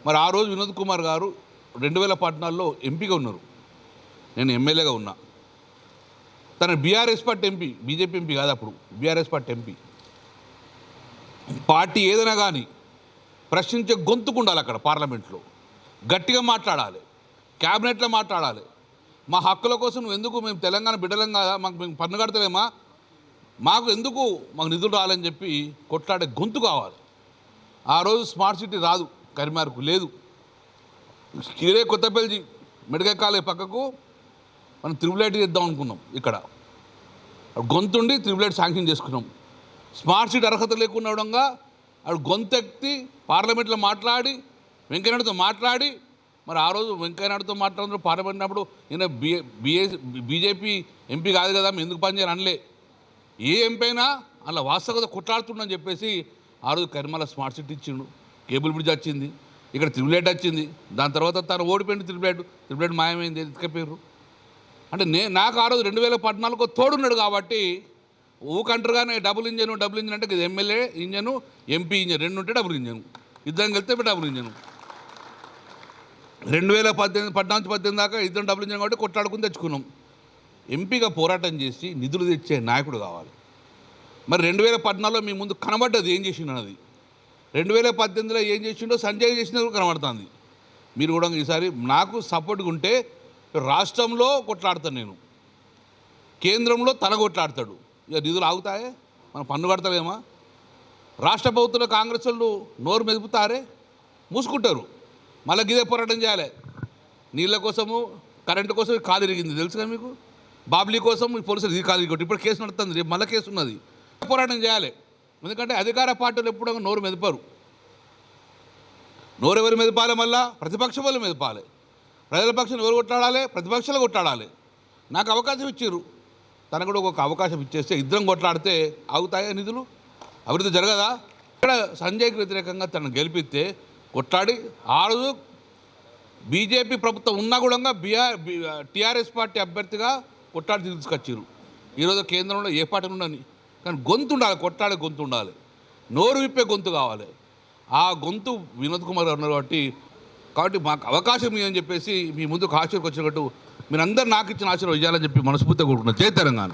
మరి ఆ రోజు వినోద్ కుమార్ గారు 2014లో ఎంపీగా ఉన్నారు, నేను ఎమ్మెల్యేగా ఉన్నా. తన BRS party MP, BJP MP కాదు, అప్పుడు బీఆర్ఎస్ పార్టీ ఎంపీ. పార్టీ ఏదైనా కానీ ప్రశ్నించే గొంతుకు ఉండాలి, అక్కడ పార్లమెంట్లో గట్టిగా మాట్లాడాలి, క్యాబినెట్లో మాట్లాడాలి. మా హక్కుల కోసం నువ్వు ఎందుకు, మేము తెలంగాణ బిడ్డలం కదా, మేము పన్ను కడతలేమా, మాకు ఎందుకు మాకు నిధులు రాలని చెప్పి కొట్లాడే గొంతు కావాలి. ఆ రోజు స్మార్ట్ సిటీ రాదు, కరీంనగర్కు లేదు. ఇదే కొత్తపల్లి మెడికల్ కాలేజ్ పక్కకు మనం త్రిబుల్ ఇద్దాం అనుకున్నాం. ఇక్కడ గొంతుండి త్రిబుల్ శాంక్షన్ చేసుకున్నాం. స్మార్ట్ సిటీ అర్హత లేకుండా ఉండగా ఆడు గొంతెత్తి పార్లమెంట్లో మాట్లాడి వెంకయ్యనాయుడుతో మాట్లాడి, మరి ఆ రోజు వెంకయ్యనాయుడుతో మాట్లాడుతూ పార్లమెంట్ అప్పుడు ఈయన బీజేపీ ఎంపీ కాదు కదా, మేము ఎందుకు పనిచేయాలి అనలే. ఏ ఎంపీ అయినా అలా వాస్తవత కొట్లాడుతుండని చెప్పేసి ఆ రోజు కరీంనగర్ స్మార్ట్ సిటీ ఇచ్చిండు. కేబుల్ బ్రిడ్జ్ వచ్చింది, ఇక్కడ త్రిబుల్ వచ్చింది. దాని తర్వాత తను ఓడిపోయింది, త్రిబుల్ మాయమైంది, ఎత్తుకపోయారు. అంటే నాకు ఆ రోజు 2014 తోడున్నాడు కాబట్టి ఊకంటారుగానే డబుల్ ఇంజన్ అంటే ఇది ఎమ్మెల్యే ఇంజను, ఎంపీ ఇంజన్ రెండు ఉంటే డబుల్ ఇంజన్, ఇద్దరం వెళ్తే డబుల్ ఇంజను. 2014 దాకా ఇద్దరం డబుల్ ఇంజన్ కాబట్టి కొట్లాడుకుని తెచ్చుకున్నాం. ఎంపీగా పోరాటం చేసి నిధులు తెచ్చే నాయకుడు కావాలి. మరి 2014లో మీ ముందు కనబడ్డది ఏం చేసిండు అన్నది. 2018లో ఏం చేసిండో సంజయ్ చేసినది కూడా కనబడుతుంది. మీరు కూడా ఈసారి నాకు సపోర్ట్గా ఉంటే రాష్ట్రంలో కొట్లాడతాను నేను, కేంద్రంలో తన కొట్లాడతాడు. ఇక నిధులు ఆగుతాయే, మనం పన్ను కడతలేమా? రాష్ట్ర ప్రభుత్వంలో కాంగ్రెస్ వాళ్ళు నోరు మెదుపుతారే, మూసుకుంటారు. మళ్ళీ గిదే పోరాటం చేయాలి. నీళ్ళ కోసము, కరెంటు కోసం కాలు ఇరిగింది తెలుసుగా మీకు. బాబ్లీ కోసం ఈ పోలీసులు ఇది కాలు ఇరిగొట్టి ఇప్పుడు కేసు నడుస్తుంది, రేపు మళ్ళీ కేసు ఉన్నది. పోరాటం చేయాలి. ఎందుకంటే అధికార పార్టీలు ఎప్పుడూ నోరు మెదపరు. నోరు ఎవరు మెదపాలి? మళ్ళా ప్రతిపక్ష వాళ్ళు మెదపాలి. ప్రజల పక్షాన్ని ఎవరు కొట్లాడాలి? ప్రతిపక్షాలు కొట్లాడాలి. నాకు అవకాశం ఇచ్చారు, తనకు కూడా ఒక అవకాశం ఇచ్చేస్తే ఇద్దరం కొట్లాడితే ఆగుతాయా నిధులు? అభివృద్ధి జరగదా? ఇక్కడ సంజయ్కి వ్యతిరేకంగా తనను గెలిపిస్తే కొట్లాడి ఆ రోజు బీజేపీ ప్రభుత్వం ఉన్నా కూడా టీఆర్ఎస్ పార్టీ అభ్యర్థిగా కొట్లాడి తీసుకొచ్చారు. ఈరోజు కేంద్రంలో ఏ పార్టీ ఉండని, కానీ గొంతు ఉండాలి, కొట్లాడే గొంతు ఉండాలి, నోరు విప్పే గొంతు కావాలి. ఆ గొంతు వినోద్ కుమార్ గారు ఉన్నారు కాబట్టి మాకు అవకాశం ఇవ్వని చెప్పేసి మీ ముందుకు ఆశీర్వదించినట్టు మీరందరూ నాకు ఇచ్చిన ఆశీర్వాదం ఇవ్వాలని చెప్పి మనస్ఫూర్తిగా కోరుకుంటున్నాను. జై తెలంగాణ.